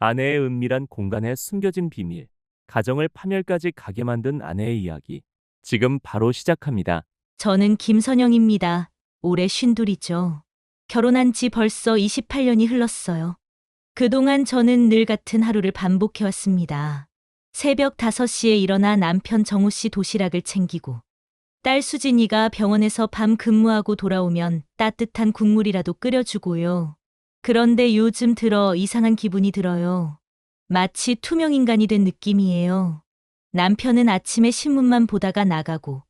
아내의 은밀한 공간에 숨겨진 비밀, 가정을 파멸까지 가게 만든 아내의 이야기. 지금 바로 시작합니다. 저는 김선영입니다. 올해 쉰둘이죠. 결혼한 지 벌써 28년이 흘렀어요. 그동안 저는 늘 같은 하루를 반복해왔습니다. 새벽 5시에 일어나 남편 정우 씨 도시락을 챙기고, 딸 수진이가 병원에서 밤 근무하고 돌아오면 따뜻한 국물이라도 끓여주고요. 그런데 요즘 들어 이상한 기분이 들어요. 마치 투명인간이 된 느낌이에요. 남편은 아침에 신문만 보다가 나가고,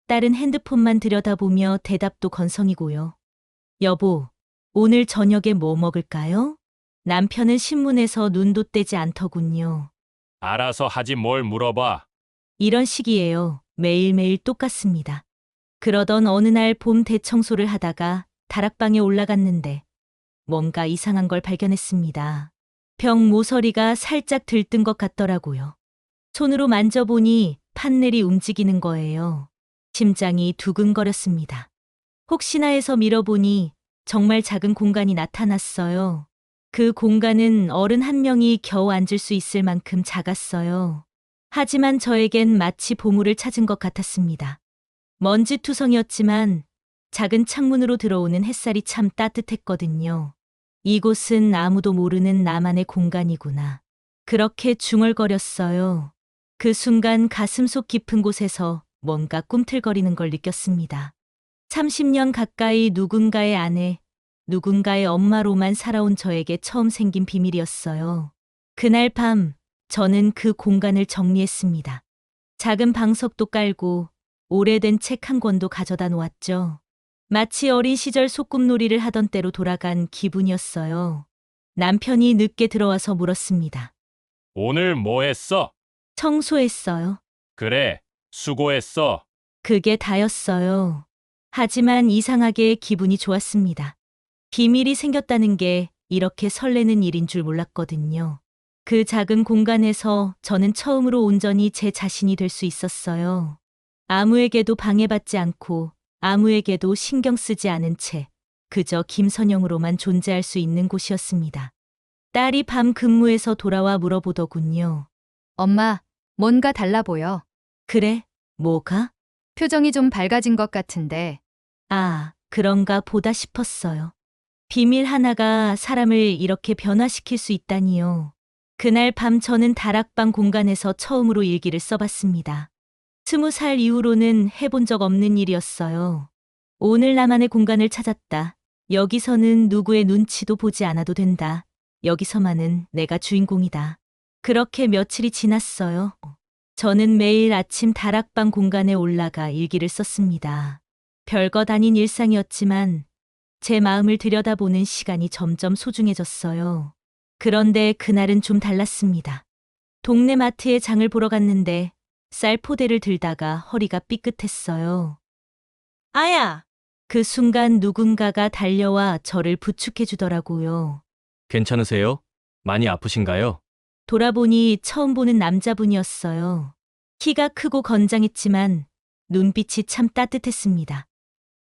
딸은 핸드폰만 들여다보며 대답도 건성이고요. 여보, 오늘 저녁에 뭐 먹을까요? 남편은 신문에서 눈도 떼지 않더군요. 알아서 하지 뭘 물어봐. 이런 식이에요. 매일매일 똑같습니다. 그러던 어느 날 봄 대청소를 하다가 다락방에 올라갔는데 뭔가 이상한 걸 발견했습니다. 벽 모서리가 살짝 들뜬 것 같더라고요. 손으로 만져보니 판넬이 움직이는 거예요. 심장이 두근거렸습니다. 혹시나 해서 밀어보니 정말 작은 공간이 나타났어요. 그 공간은 어른 한 명이 겨우 앉을 수 있을 만큼 작았어요. 하지만 저에겐 마치 보물을 찾은 것 같았습니다. 먼지투성이었지만 작은 창문으로 들어오는 햇살이 참 따뜻했거든요. 이곳은 아무도 모르는 나만의 공간이구나. 그렇게 중얼거렸어요. 그 순간 가슴속 깊은 곳에서 뭔가 꿈틀거리는 걸 느꼈습니다. 30년 가까이 누군가의 아내, 누군가의 엄마로만 살아온 저에게 처음 생긴 비밀이었어요. 그날 밤, 저는 그 공간을 정리했습니다. 작은 방석도 깔고 오래된 책 한 권도 가져다 놓았죠. 마치 어린 시절 소꿉놀이를 하던 때로 돌아간 기분이었어요. 남편이 늦게 들어와서 물었습니다. 오늘 뭐 했어? 청소했어요. 그래, 수고했어. 그게 다였어요. 하지만 이상하게 기분이 좋았습니다. 비밀이 생겼다는 게 이렇게 설레는 일인 줄 몰랐거든요. 그 작은 공간에서 저는 처음으로 온전히 제 자신이 될 수 있었어요. 아무에게도 방해받지 않고 아무에게도 신경 쓰지 않은 채 그저 김선영으로만 존재할 수 있는 곳이었습니다. 딸이 밤 근무에서 돌아와 물어보더군요. 엄마, 뭔가 달라 보여. 그래? 뭐가? 표정이 좀 밝아진 것 같은데. 아, 그런가 보다 싶었어요. 비밀 하나가 사람을 이렇게 변화시킬 수 있다니요. 그날 밤 저는 다락방 공간에서 처음으로 일기를 써봤습니다. 20살 이후로는 해본 적 없는 일이었어요. 오늘 나만의 공간을 찾았다. 여기서는 누구의 눈치도 보지 않아도 된다. 여기서만은 내가 주인공이다. 그렇게 며칠이 지났어요. 저는 매일 아침 다락방 공간에 올라가 일기를 썼습니다. 별것 아닌 일상이었지만 제 마음을 들여다보는 시간이 점점 소중해졌어요. 그런데 그날은 좀 달랐습니다. 동네 마트에 장을 보러 갔는데 쌀 포대를 들다가 허리가 삐끗했어요. 아야! 그 순간 누군가가 달려와 저를 부축해 주더라고요. 괜찮으세요? 많이 아프신가요? 돌아보니 처음 보는 남자분이었어요. 키가 크고 건장했지만 눈빛이 참 따뜻했습니다.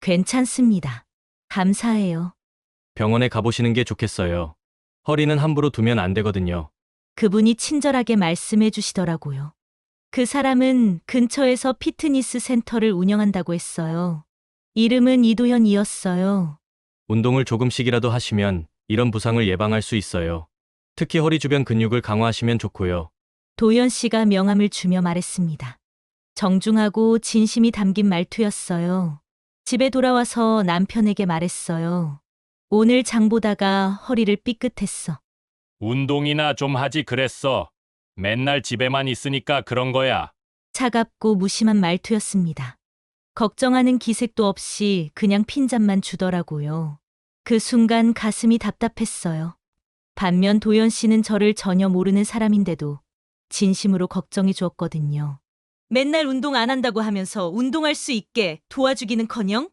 괜찮습니다. 감사해요. 병원에 가보시는 게 좋겠어요. 허리는 함부로 두면 안 되거든요. 그분이 친절하게 말씀해 주시더라고요. 그 사람은 근처에서 피트니스 센터를 운영한다고 했어요. 이름은 이도현이었어요. 운동을 조금씩이라도 하시면 이런 부상을 예방할 수 있어요. 특히 허리 주변 근육을 강화하시면 좋고요. 도현 씨가 명함을 주며 말했습니다. 정중하고 진심이 담긴 말투였어요. 집에 돌아와서 남편에게 말했어요. 오늘 장 보다가 허리를 삐끗했어. 운동이나 좀 하지 그랬어. 맨날 집에만 있으니까 그런 거야. 차갑고 무심한 말투였습니다. 걱정하는 기색도 없이 그냥 핀잔만 주더라고요. 그 순간 가슴이 답답했어요. 반면 도연 씨는 저를 전혀 모르는 사람인데도 진심으로 걱정해 주었거든요. 맨날 운동 안 한다고 하면서 운동할 수 있게 도와주기는커녕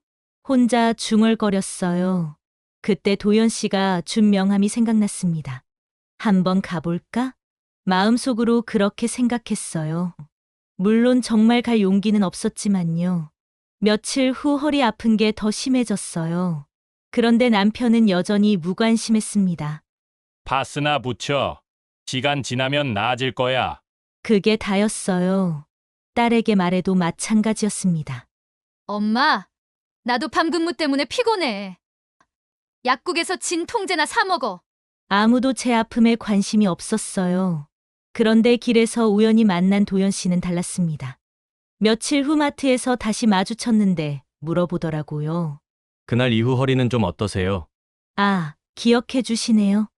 혼자 중얼거렸어요. 그때 도연 씨가 준 명함이 생각났습니다. 한번 가볼까? 마음속으로 그렇게 생각했어요. 물론 정말 갈 용기는 없었지만요. 며칠 후 허리 아픈 게 더 심해졌어요. 그런데 남편은 여전히 무관심했습니다. 파스나 붙여. 시간 지나면 나아질 거야. 그게 다였어요. 딸에게 말해도 마찬가지였습니다. 엄마, 나도 밤 근무 때문에 피곤해. 약국에서 진통제나 사 먹어. 아무도 제 아픔에 관심이 없었어요. 그런데 길에서 우연히 만난 도연 씨는 달랐습니다. 며칠 후 마트에서 다시 마주쳤는데 물어보더라고요. 그날 이후 허리는 좀 어떠세요? 아, 기억해 주시네요.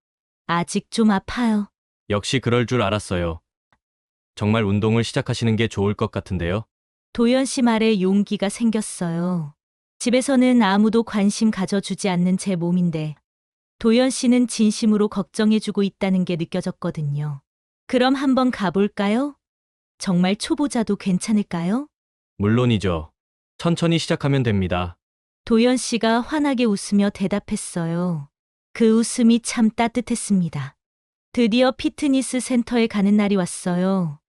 아직 좀 아파요. 역시 그럴 줄 알았어요. 정말 운동을 시작하시는 게 좋을 것 같은데요. 도연 씨 말에 용기가 생겼어요. 집에서는 아무도 관심 가져주지 않는 제 몸인데 도연 씨는 진심으로 걱정해주고 있다는 게 느껴졌거든요. 그럼 한번 가볼까요? 정말 초보자도 괜찮을까요? 물론이죠. 천천히 시작하면 됩니다. 도연 씨가 환하게 웃으며 대답했어요. 그 웃음이 참 따뜻했습니다. 드디어 피트니스 센터에 가는 날이 왔어요.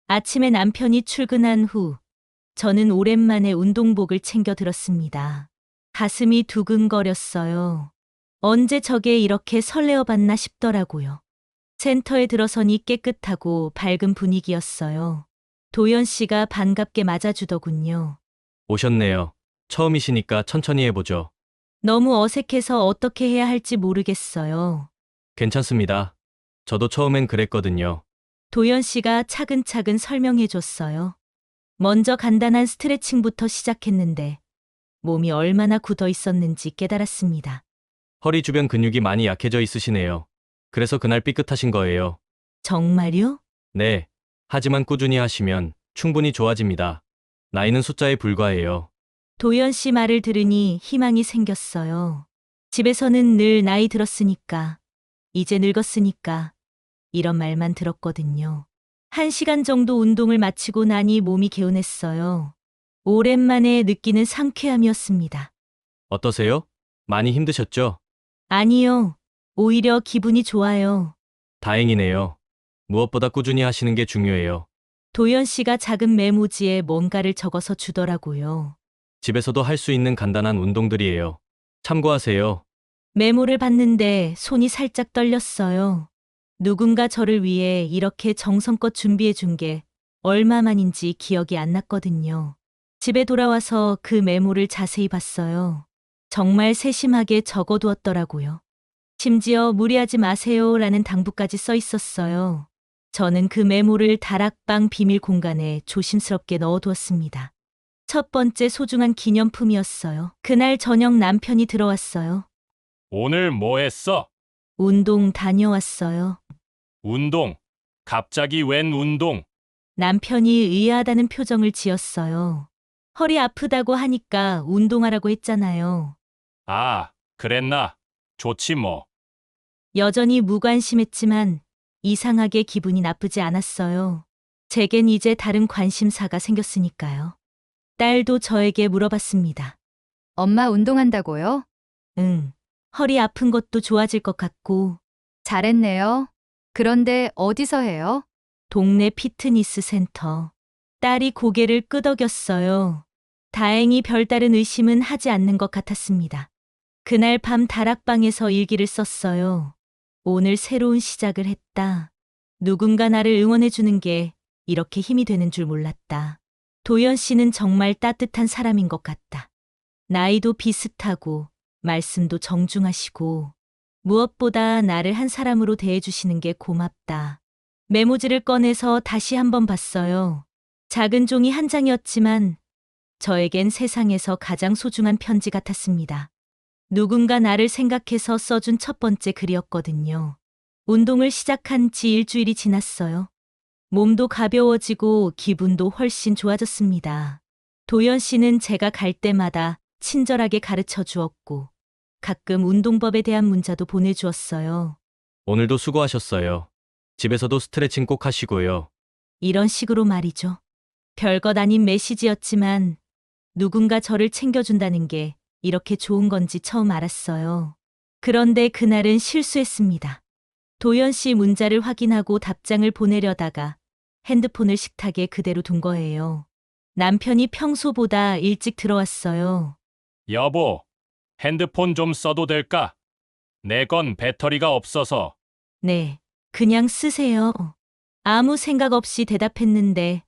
아침에 남편이 출근한 후 저는 오랜만에 운동복을 챙겨 들었습니다. 가슴이 두근거렸어요. 언제 저게 이렇게 설레어 봤나 싶더라고요. 센터에 들어서니 깨끗하고 밝은 분위기였어요. 도연 씨가 반갑게 맞아주더군요. 오셨네요. 처음이시니까 천천히 해보죠. 너무 어색해서 어떻게 해야 할지 모르겠어요. 괜찮습니다. 저도 처음엔 그랬거든요. 도연 씨가 차근차근 설명해 줬어요. 먼저 간단한 스트레칭부터 시작했는데 몸이 얼마나 굳어 있었는지 깨달았습니다. 허리 주변 근육이 많이 약해져 있으시네요. 그래서 그날 삐끗하신 거예요. 정말요? 네. 하지만 꾸준히 하시면 충분히 좋아집니다. 나이는 숫자에 불과해요. 도연 씨 말을 들으니 희망이 생겼어요. 집에서는 늘 나이 들었으니까, 이제 늙었으니까, 이런 말만 들었거든요. 1시간 정도 운동을 마치고 나니 몸이 개운했어요. 오랜만에 느끼는 상쾌함이었습니다. 어떠세요? 많이 힘드셨죠? 아니요. 오히려 기분이 좋아요. 다행이네요. 무엇보다 꾸준히 하시는 게 중요해요. 도연 씨가 작은 메모지에 뭔가를 적어서 주더라고요. 집에서도 할 수 있는 간단한 운동들이에요. 참고하세요. 메모를 봤는데 손이 살짝 떨렸어요. 누군가 저를 위해 이렇게 정성껏 준비해 준 게 얼마만인지 기억이 안 났거든요. 집에 돌아와서 그 메모를 자세히 봤어요. 정말 세심하게 적어두었더라고요. 심지어 무리하지 마세요라는 당부까지 써 있었어요. 저는 그 메모를 다락방 비밀 공간에 조심스럽게 넣어두었습니다. 첫 번째 소중한 기념품이었어요. 그날 저녁 남편이 들어왔어요. 오늘 뭐 했어? 운동 다녀왔어요. 운동. 갑자기 웬 운동? 남편이 의아하다는 표정을 지었어요. 허리 아프다고 하니까 운동하라고 했잖아요. 아, 그랬나? 좋지 뭐. 여전히 무관심했지만 이상하게 기분이 나쁘지 않았어요. 제겐 이제 다른 관심사가 생겼으니까요. 딸도 저에게 물어봤습니다. 엄마 운동한다고요? 응. 허리 아픈 것도 좋아질 것 같고 잘했네요. 그런데 어디서 해요? 동네 피트니스 센터. 딸이 고개를 끄덕였어요. 다행히 별다른 의심은 하지 않는 것 같았습니다. 그날 밤 다락방에서 일기를 썼어요. 오늘 새로운 시작을 했다. 누군가 나를 응원해주는 게 이렇게 힘이 되는 줄 몰랐다. 도연 씨는 정말 따뜻한 사람인 것 같다. 나이도 비슷하고 말씀도 정중하시고 무엇보다 나를 한 사람으로 대해주시는 게 고맙다. 메모지를 꺼내서 다시 한번 봤어요. 작은 종이 한 장이었지만 저에겐 세상에서 가장 소중한 편지 같았습니다. 누군가 나를 생각해서 써준 첫 번째 글이었거든요. 운동을 시작한 지 일주일이 지났어요. 몸도 가벼워지고 기분도 훨씬 좋아졌습니다. 도연 씨는 제가 갈 때마다 친절하게 가르쳐 주었고 가끔 운동법에 대한 문자도 보내주었어요. 오늘도 수고하셨어요. 집에서도 스트레칭 꼭 하시고요. 이런 식으로 말이죠. 별것 아닌 메시지였지만 누군가 저를 챙겨준다는 게 이렇게 좋은 건지 처음 알았어요. 그런데 그날은 실수했습니다. 도연 씨 문자를 확인하고 답장을 보내려다가 핸드폰을 식탁에 그대로 둔 거예요. 남편이 평소보다 일찍 들어왔어요. 여보, 핸드폰 좀 써도 될까? 내 건 배터리가 없어서. 네, 그냥 쓰세요. 아무 생각 없이 대답했는데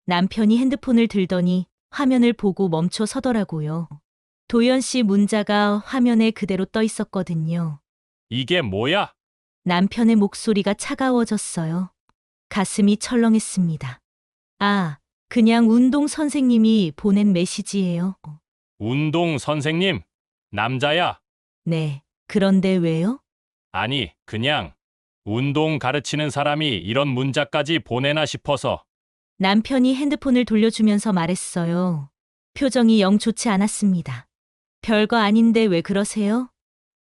남편이 핸드폰을 들더니 화면을 보고 멈춰 서더라고요. 도연 씨 문자가 화면에 그대로 떠 있었거든요. 이게 뭐야? 남편의 목소리가 차가워졌어요. 가슴이 철렁했습니다. 아, 그냥 운동 선생님이 보낸 메시지예요. 운동 선생님, 남자야? 네, 그런데 왜요? 아니, 그냥 운동 가르치는 사람이 이런 문자까지 보내나 싶어서. 남편이 핸드폰을 돌려주면서 말했어요. 표정이 영 좋지 않았습니다. 별거 아닌데 왜 그러세요?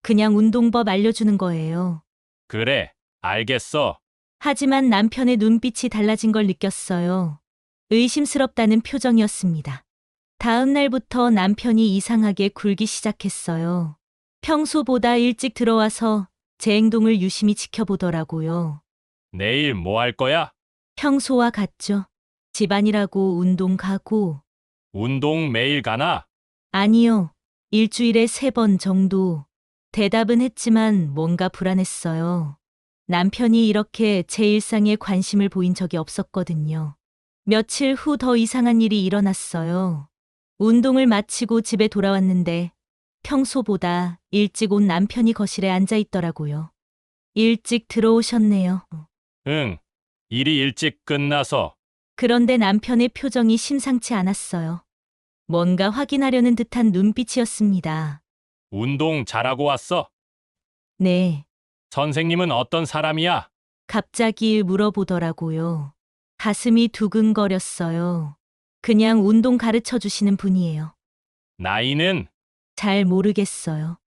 그냥 운동법 알려주는 거예요. 그래, 알겠어. 하지만 남편의 눈빛이 달라진 걸 느꼈어요. 의심스럽다는 표정이었습니다. 다음 날부터 남편이 이상하게 굴기 시작했어요. 평소보다 일찍 들어와서 제 행동을 유심히 지켜보더라고요. 내일 뭐 할 거야? 평소와 같죠. 집안일하고 운동 가고. 운동 매일 가나? 아니요. 일주일에 3번 정도. 대답은 했지만 뭔가 불안했어요. 남편이 이렇게 제 일상에 관심을 보인 적이 없었거든요. 며칠 후 더 이상한 일이 일어났어요. 운동을 마치고 집에 돌아왔는데 평소보다 일찍 온 남편이 거실에 앉아 있더라고요. 일찍 들어오셨네요. 응, 일이 일찍 끝나서. 그런데 남편의 표정이 심상치 않았어요. 뭔가 확인하려는 듯한 눈빛이었습니다. 운동 잘하고 왔어? 네, 선생님은 어떤 사람이야? 갑자기 물어보더라고요. 가슴이 두근거렸어요. 그냥 운동 가르쳐 주시는 분이에요. 나이는 잘 모르겠어요.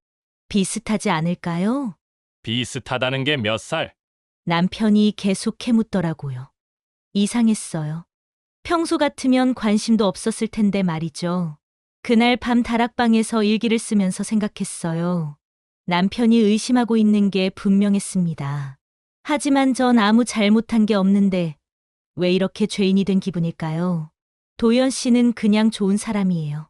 비슷하지 않을까요? 비슷하다는 게 몇 살? 남편이 계속 캐묻더라고요. 이상했어요. 평소 같으면 관심도 없었을 텐데 말이죠. 그날 밤 다락방에서 일기를 쓰면서 생각했어요. 남편이 의심하고 있는 게 분명했습니다. 하지만 전 아무 잘못한 게 없는데 왜 이렇게 죄인이 된 기분일까요? 도연 씨는 그냥 좋은 사람이에요.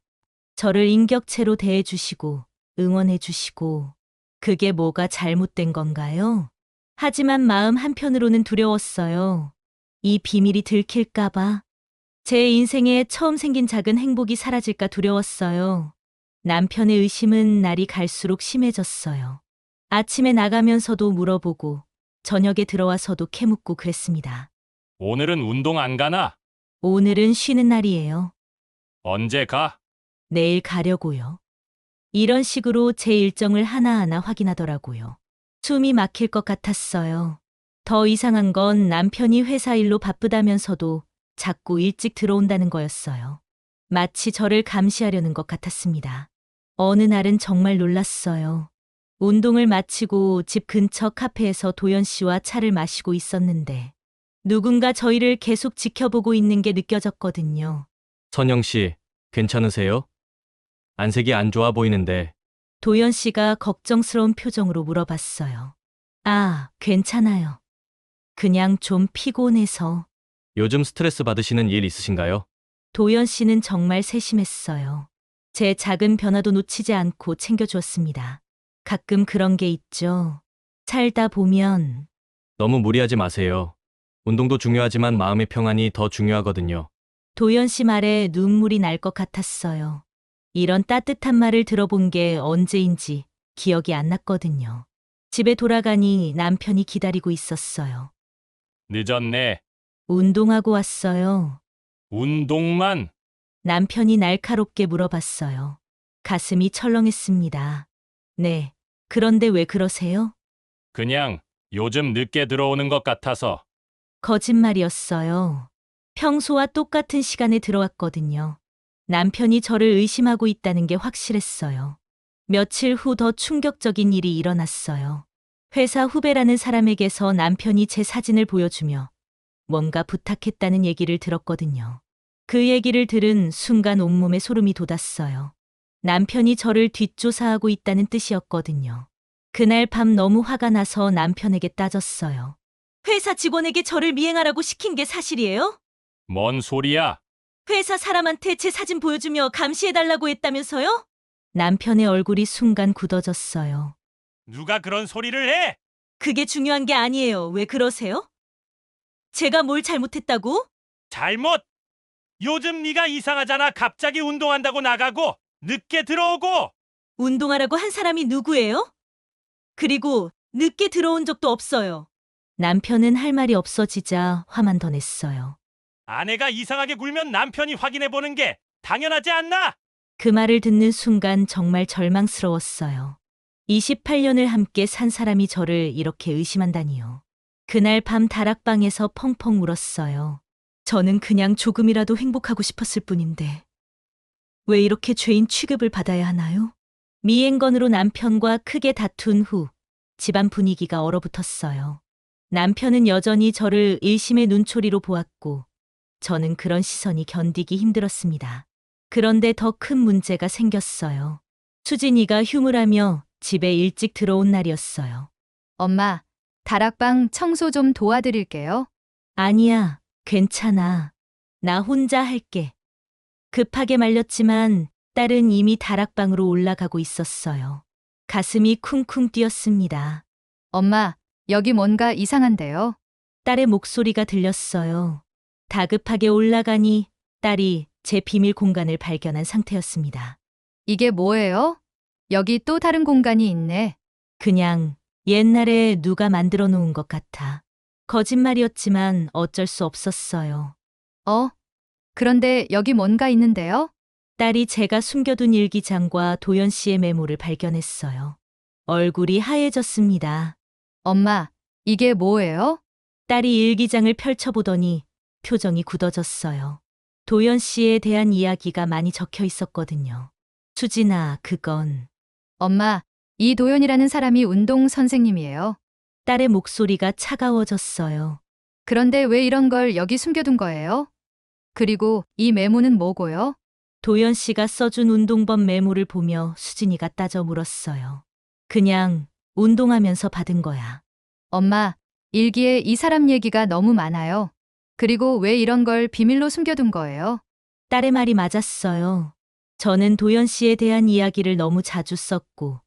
저를 인격체로 대해주시고 응원해주시고 그게 뭐가 잘못된 건가요? 하지만 마음 한편으로는 두려웠어요. 이 비밀이 들킬까봐. 제 인생에 처음 생긴 작은 행복이 사라질까 두려웠어요. 남편의 의심은 날이 갈수록 심해졌어요. 아침에 나가면서도 물어보고 저녁에 들어와서도 캐묻고 그랬습니다. 오늘은 운동 안 가나? 오늘은 쉬는 날이에요. 언제 가? 내일 가려고요. 이런 식으로 제 일정을 하나하나 확인하더라고요. 숨이 막힐 것 같았어요. 더 이상한 건 남편이 회사 일로 바쁘다면서도 자꾸 일찍 들어온다는 거였어요. 마치 저를 감시하려는 것 같았습니다. 어느 날은 정말 놀랐어요. 운동을 마치고 집 근처 카페에서 도연 씨와 차를 마시고 있었는데 누군가 저희를 계속 지켜보고 있는 게 느껴졌거든요. 선영 씨, 괜찮으세요? 안색이 안 좋아 보이는데. 도연 씨가 걱정스러운 표정으로 물어봤어요. 아, 괜찮아요. 그냥 좀 피곤해서. 요즘 스트레스 받으시는 일 있으신가요? 도연 씨는 정말 세심했어요. 제 작은 변화도 놓치지 않고 챙겨주었습니다. 가끔 그런 게 있죠. 살다 보면 너무 무리하지 마세요. 운동도 중요하지만 마음의 평안이 더 중요하거든요. 도연 씨 말에 눈물이 날 것 같았어요. 이런 따뜻한 말을 들어본 게 언제인지 기억이 안 났거든요. 집에 돌아가니 남편이 기다리고 있었어요. 늦었네. 운동하고 왔어요. 운동만? 남편이 날카롭게 물어봤어요. 가슴이 철렁했습니다. 네. 그런데 왜 그러세요? 그냥 요즘 늦게 들어오는 것 같아서. 거짓말이었어요. 평소와 똑같은 시간에 들어왔거든요. 남편이 저를 의심하고 있다는 게 확실했어요. 며칠 후 더 충격적인 일이 일어났어요. 회사 후배라는 사람에게서 남편이 제 사진을 보여주며 뭔가 부탁했다는 얘기를 들었거든요. 그 얘기를 들은 순간 온몸에 소름이 돋았어요. 남편이 저를 뒷조사하고 있다는 뜻이었거든요. 그날 밤 너무 화가 나서 남편에게 따졌어요. 회사 직원에게 저를 미행하라고 시킨 게 사실이에요? 뭔 소리야? 회사 사람한테 제 사진 보여주며 감시해달라고 했다면서요? 남편의 얼굴이 순간 굳어졌어요. 누가 그런 소리를 해? 그게 중요한 게 아니에요. 왜 그러세요? 제가 뭘 잘못했다고? 잘못! 요즘 네가 이상하잖아. 갑자기 운동한다고 나가고 늦게 들어오고. 운동하라고 한 사람이 누구예요? 그리고 늦게 들어온 적도 없어요. 남편은 할 말이 없어지자 화만 더 냈어요. 아내가 이상하게 굴면 남편이 확인해 보는 게 당연하지 않나? 그 말을 듣는 순간 정말 절망스러웠어요. 28년을 함께 산 사람이 저를 이렇게 의심한다니요. 그날 밤 다락방에서 펑펑 울었어요. 저는 그냥 조금이라도 행복하고 싶었을 뿐인데 왜 이렇게 죄인 취급을 받아야 하나요? 미행건으로 남편과 크게 다툰 후 집안 분위기가 얼어붙었어요. 남편은 여전히 저를 일심의 눈초리로 보았고 저는 그런 시선이 견디기 힘들었습니다. 그런데 더 큰 문제가 생겼어요. 수진이가 휴무라며 집에 일찍 들어온 날이었어요. 엄마, 다락방 청소 좀 도와드릴게요. 아니야, 괜찮아. 나 혼자 할게. 급하게 말렸지만 딸은 이미 다락방으로 올라가고 있었어요. 가슴이 쿵쿵 뛰었습니다. 엄마, 여기 뭔가 이상한데요? 딸의 목소리가 들렸어요. 다급하게 올라가니 딸이 제 비밀 공간을 발견한 상태였습니다. 이게 뭐예요? 여기 또 다른 공간이 있네. 그냥 옛날에 누가 만들어 놓은 것 같아. 거짓말이었지만 어쩔 수 없었어요. 그런데 여기 뭔가 있는데요? 딸이 제가 숨겨둔 일기장과 도연 씨의 메모를 발견했어요. 얼굴이 하얘졌습니다. 엄마, 이게 뭐예요? 딸이 일기장을 펼쳐보더니 표정이 굳어졌어요. 도연 씨에 대한 이야기가 많이 적혀 있었거든요. 수진아, 그건. 엄마, 이 도연이라는 사람이 운동 선생님이에요. 딸의 목소리가 차가워졌어요. 그런데 왜 이런 걸 여기 숨겨둔 거예요? 그리고 이 메모는 뭐고요? 도연 씨가 써준 운동법 메모를 보며 수진이가 따져 물었어요. 그냥 운동하면서 받은 거야. 엄마, 일기에 이 사람 얘기가 너무 많아요. 그리고 왜 이런 걸 비밀로 숨겨둔 거예요? 딸의 말이 맞았어요. 저는 도연 씨에 대한 이야기를 너무 자주 썼고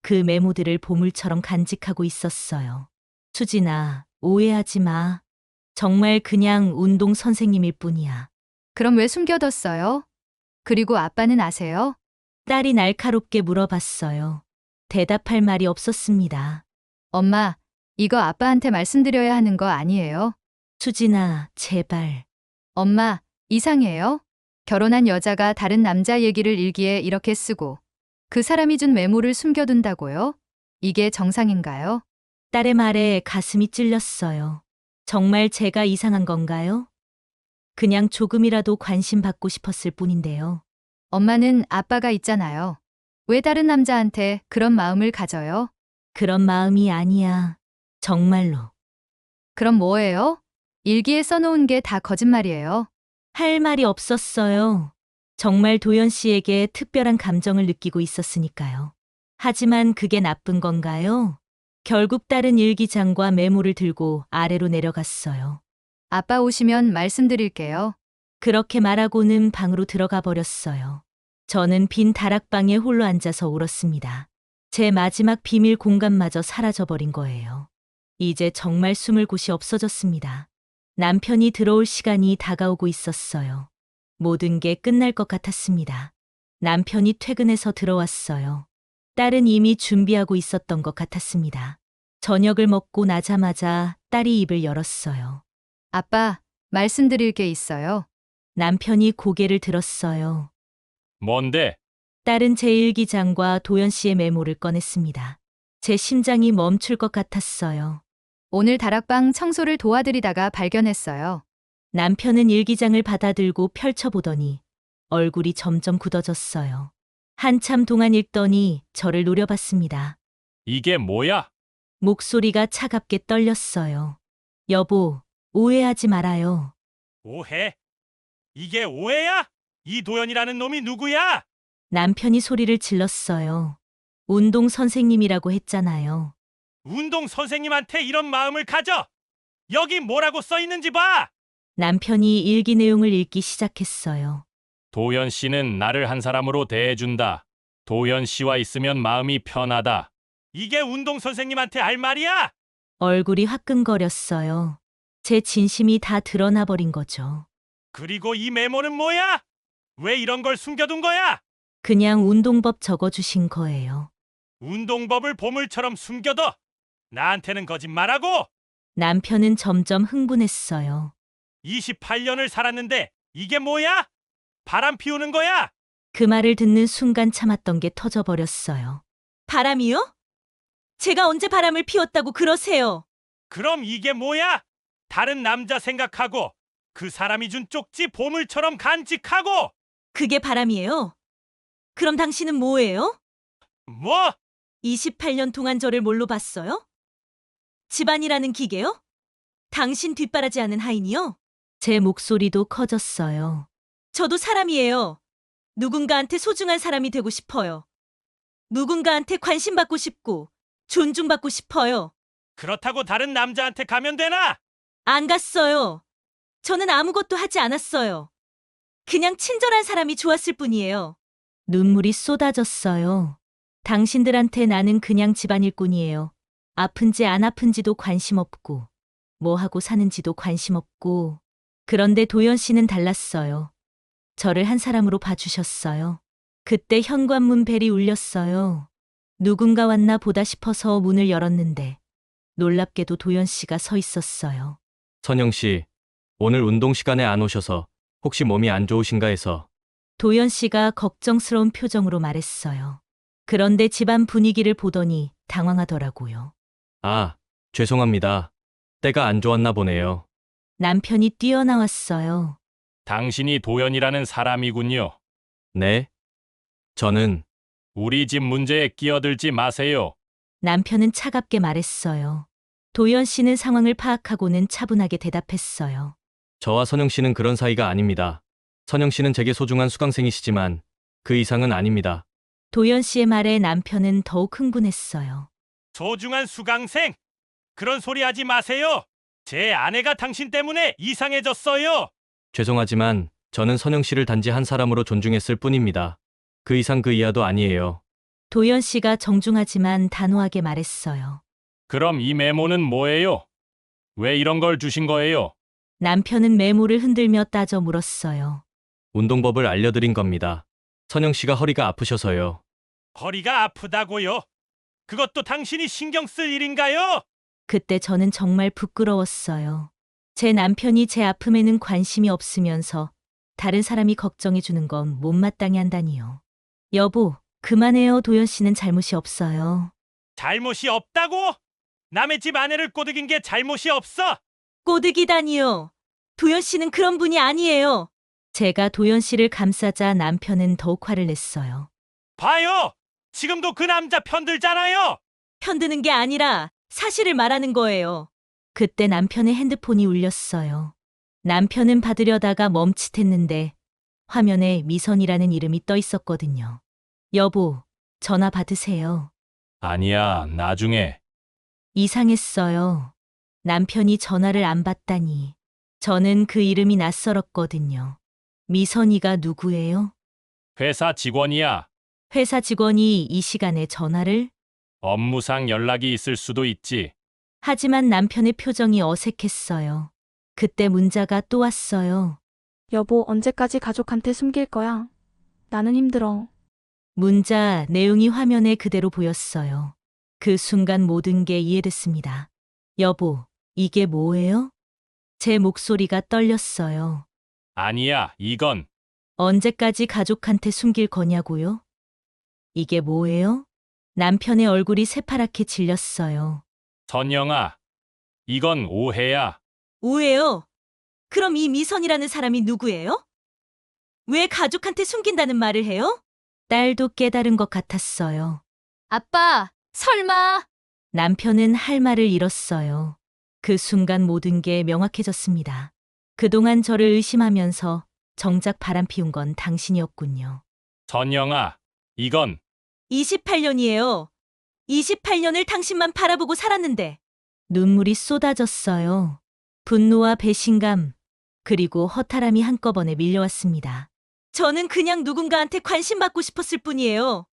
그 메모들을 보물처럼 간직하고 있었어요. 수진아, 오해하지 마. 정말 그냥 운동 선생님일 뿐이야. 그럼 왜 숨겨뒀어요? 그리고 아빠는 아세요? 딸이 날카롭게 물어봤어요. 대답할 말이 없었습니다. 엄마, 이거 아빠한테 말씀드려야 하는 거 아니에요? 수진아, 제발. 엄마, 이상해요? 결혼한 여자가 다른 남자 얘기를 일기에 이렇게 쓰고 그 사람이 준 메모를 숨겨둔다고요? 이게 정상인가요? 딸의 말에 가슴이 찔렸어요. 정말 제가 이상한 건가요? 그냥 조금이라도 관심 받고 싶었을 뿐인데요. 엄마는 아빠가 있잖아요. 왜 다른 남자한테 그런 마음을 가져요? 그런 마음이 아니야. 정말로. 그럼 뭐예요? 일기에 써놓은 게 다 거짓말이에요. 할 말이 없었어요. 정말 도연 씨에게 특별한 감정을 느끼고 있었으니까요. 하지만 그게 나쁜 건가요? 결국 딸은 일기장과 메모를 들고 아래로 내려갔어요. 아빠 오시면 말씀드릴게요. 그렇게 말하고는 방으로 들어가 버렸어요. 저는 빈 다락방에 홀로 앉아서 울었습니다. 제 마지막 비밀 공간마저 사라져버린 거예요. 이제 정말 숨을 곳이 없어졌습니다. 남편이 들어올 시간이 다가오고 있었어요. 모든 게 끝날 것 같았습니다. 남편이 퇴근해서 들어왔어요. 딸은 이미 준비하고 있었던 것 같았습니다. 저녁을 먹고 나자마자 딸이 입을 열었어요. 아빠, 말씀드릴 게 있어요. 남편이 고개를 들었어요. 뭔데? 딸은 제 일기장과 도연 씨의 메모를 꺼냈습니다. 제 심장이 멈출 것 같았어요. 오늘 다락방 청소를 도와드리다가 발견했어요. 남편은 일기장을 받아들고 펼쳐보더니 얼굴이 점점 굳어졌어요. 한참 동안 읽더니 저를 노려봤습니다. 이게 뭐야? 목소리가 차갑게 떨렸어요. 여보, 오해하지 말아요. 오해? 이게 오해야? 이 도연이라는 놈이 누구야? 남편이 소리를 질렀어요. 운동 선생님이라고 했잖아요. 운동 선생님한테 이런 마음을 가져! 여기 뭐라고 써 있는지 봐! 남편이 일기 내용을 읽기 시작했어요. 도연 씨는 나를 한 사람으로 대해준다. 도연 씨와 있으면 마음이 편하다. 이게 운동 선생님한테 할 말이야? 얼굴이 화끈거렸어요. 제 진심이 다 드러나 버린 거죠. 그리고 이 메모는 뭐야? 왜 이런 걸 숨겨둔 거야? 그냥 운동법 적어주신 거예요. 운동법을 보물처럼 숨겨둬. 나한테는 거짓말하고. 남편은 점점 흥분했어요. 28년을 살았는데 이게 뭐야? 바람 피우는 거야? 그 말을 듣는 순간 참았던 게 터져버렸어요. 바람이요? 제가 언제 바람을 피웠다고 그러세요? 그럼 이게 뭐야? 다른 남자 생각하고 그 사람이 준 쪽지 보물처럼 간직하고. 그게 바람이에요? 그럼 당신은 뭐예요? 뭐? 28년 동안 저를 뭘로 봤어요? 집안이라는 기계요? 당신 뒷바라지하는 하인이요? 제 목소리도 커졌어요. 저도 사람이에요. 누군가한테 소중한 사람이 되고 싶어요. 누군가한테 관심받고 싶고 존중받고 싶어요. 그렇다고 다른 남자한테 가면 되나? 안 갔어요. 저는 아무것도 하지 않았어요. 그냥 친절한 사람이 좋았을 뿐이에요. 눈물이 쏟아졌어요. 당신들한테 나는 그냥 집안일꾼이에요. 아픈지 안 아픈지도 관심 없고, 뭐 하고 사는지도 관심 없고. 그런데 도연 씨는 달랐어요. 저를 한 사람으로 봐주셨어요. 그때 현관문 벨이 울렸어요. 누군가 왔나 보다 싶어서 문을 열었는데 놀랍게도 도연 씨가 서 있었어요. 선영 씨, 오늘 운동 시간에 안 오셔서 혹시 몸이 안 좋으신가 해서. 도연 씨가 걱정스러운 표정으로 말했어요. 그런데 집안 분위기를 보더니 당황하더라고요. 아, 죄송합니다. 때가 안 좋았나 보네요. 남편이 뛰어나왔어요. 당신이 도연이라는 사람이군요. 네? 저는 우리 집 문제에 끼어들지 마세요. 남편은 차갑게 말했어요. 도연 씨는 상황을 파악하고는 차분하게 대답했어요. 저와 선영 씨는 그런 사이가 아닙니다. 선영 씨는 제게 소중한 수강생이시지만 그 이상은 아닙니다. 도연 씨의 말에 남편은 더욱 흥분했어요. 소중한 수강생? 그런 소리 하지 마세요. 제 아내가 당신 때문에 이상해졌어요. 죄송하지만 저는 선영 씨를 단지 한 사람으로 존중했을 뿐입니다. 그 이상 그 이하도 아니에요. 도연 씨가 정중하지만 단호하게 말했어요. 그럼 이 메모는 뭐예요? 왜 이런 걸 주신 거예요? 남편은 메모를 흔들며 따져 물었어요. 운동법을 알려드린 겁니다. 선영 씨가 허리가 아프셔서요. 허리가 아프다고요? 그것도 당신이 신경 쓸 일인가요? 그때 저는 정말 부끄러웠어요. 제 남편이 제 아픔에는 관심이 없으면서 다른 사람이 걱정해 주는 건 못마땅해 한다니요. 여보, 그만해요. 도연 씨는 잘못이 없어요. 잘못이 없다고? 남의 집 아내를 꼬드긴 게 잘못이 없어? 꼬드기다니요. 도연 씨는 그런 분이 아니에요. 제가 도연 씨를 감싸자 남편은 더욱 화를 냈어요. 봐요! 지금도 그 남자 편들잖아요! 편드는 게 아니라 사실을 말하는 거예요. 그때 남편의 핸드폰이 울렸어요. 남편은 받으려다가 멈칫했는데 화면에 미선이라는 이름이 떠 있었거든요. 여보, 전화 받으세요. 아니야, 나중에. 이상했어요. 남편이 전화를 안 받다니. 저는 그 이름이 낯설었거든요. 미선이가 누구예요? 회사 직원이야. 회사 직원이 이 시간에 전화를? 업무상 연락이 있을 수도 있지. 하지만 남편의 표정이 어색했어요. 그때 문자가 또 왔어요. 여보, 언제까지 가족한테 숨길 거야? 나는 힘들어. 문자 내용이 화면에 그대로 보였어요. 그 순간 모든 게 이해됐습니다. 여보, 이게 뭐예요? 제 목소리가 떨렸어요. 아니야, 이건. 언제까지 가족한테 숨길 거냐고요? 이게 뭐예요? 남편의 얼굴이 새파랗게 질렸어요. 선영아, 이건 오해야. 오해요? 그럼 이 미선이라는 사람이 누구예요? 왜 가족한테 숨긴다는 말을 해요? 딸도 깨달은 것 같았어요. 아빠, 설마. 남편은 할 말을 잃었어요. 그 순간 모든 게 명확해졌습니다. 그동안 저를 의심하면서 정작 바람 피운 건 당신이었군요. 선영아, 이건. 28년이에요. 28년을 당신만 바라보고 살았는데. 눈물이 쏟아졌어요. 분노와 배신감, 그리고 허탈함이 한꺼번에 밀려왔습니다. 저는 그냥 누군가한테 관심받고 싶었을 뿐이에요.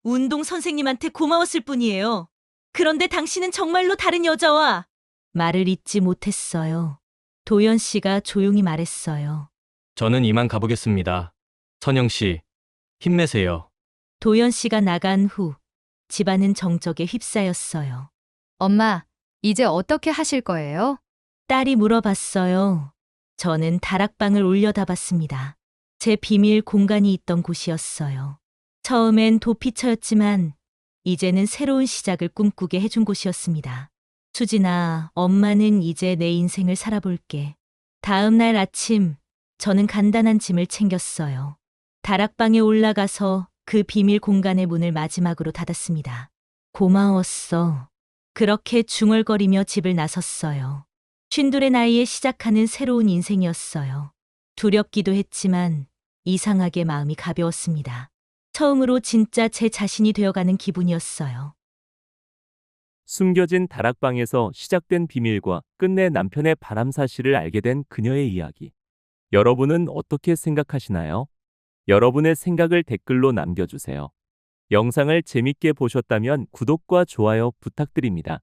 운동 선생님한테 고마웠을 뿐이에요. 그런데 당신은 정말로 다른 여자와 말을 잇지 못했어요. 도연 씨가 조용히 말했어요. 저는 이만 가보겠습니다. 선영 씨, 힘내세요. 도연 씨가 나간 후 집안은 정적에 휩싸였어요. 엄마, 이제 어떻게 하실 거예요? 딸이 물어봤어요. 저는 다락방을 올려다봤습니다. 제 비밀 공간이 있던 곳이었어요. 처음엔 도피처였지만 이제는 새로운 시작을 꿈꾸게 해준 곳이었습니다. 수진아, 엄마는 이제 내 인생을 살아볼게. 다음 날 아침, 저는 간단한 짐을 챙겼어요. 다락방에 올라가서 그 비밀 공간의 문을 마지막으로 닫았습니다. 고마웠어. 그렇게 중얼거리며 집을 나섰어요. 52의 나이에 시작하는 새로운 인생이었어요. 두렵기도 했지만 이상하게 마음이 가벼웠습니다. 처음으로 진짜 제 자신이 되어가는 기분이었어요. 숨겨진 다락방에서 시작된 비밀과 끝내 남편의 바람 사실을 알게 된 그녀의 이야기. 여러분은 어떻게 생각하시나요? 여러분의 생각을 댓글로 남겨주세요. 영상을 재밌게 보셨다면 구독과 좋아요 부탁드립니다.